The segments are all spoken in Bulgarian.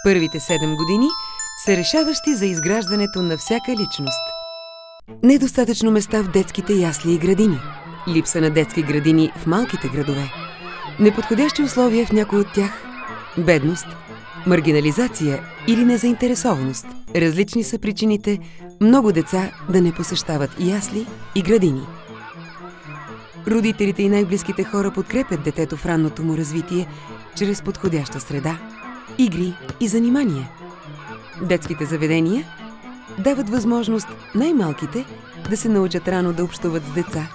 Първите 7 години са решаващи за изграждането на всяка личност. Недостатъчно места в детските ясли и градини. Липса на детски градини в малките градове. Неподходящи условия в някои от тях. Бедност, маргинализация или незаинтересованост. Различни са причините много деца да не посещават ясли и градини. Родителите и най-близките хора подкрепят детето в ранното му развитие чрез подходяща среда, игри и занимания. Детските заведения дават възможност най-малките да се научат рано да общуват с деца,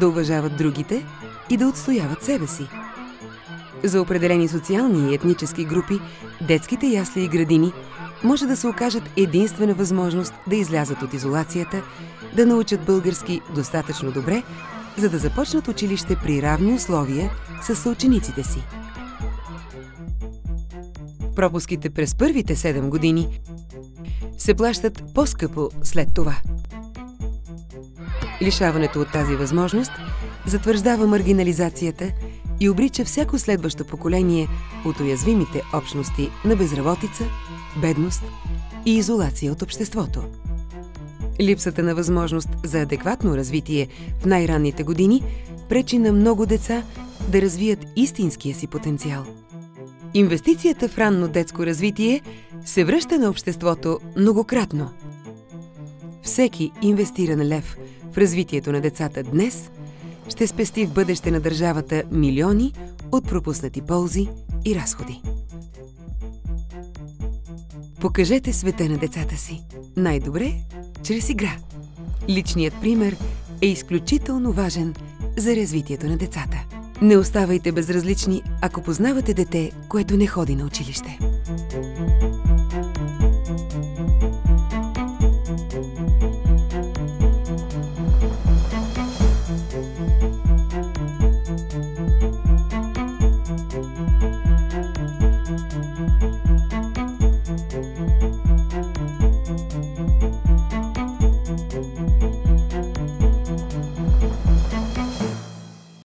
да уважават другите и да отстояват себе си. За определени социални и етнически групи, детските ясли и градини може да се окажат единствена възможност да излязат от изолацията, да научат български достатъчно добре, за да започнат училище при равни условия с съучениците си. Пропуските през първите 7 години се плащат по-скъпо след това. Лишаването от тази възможност затвърждава маргинализацията и обрича всяко следващо поколение от уязвимите общности на безработица, бедност и изолация от обществото. Липсата на възможност за адекватно развитие в най-ранните години пречи на много деца да развият истинския си потенциал. Инвестицията в ранно детско развитие се връща на обществото многократно. Всеки инвестиран лев в развитието на децата днес ще спести в бъдеще на държавата милиони от пропуснати ползи и разходи. Покажете света на децата си. Най-добре чрез игра. Личният пример е изключително важен за развитието на децата. Не оставайте безразлични, ако познавате дете, което не ходи на училище.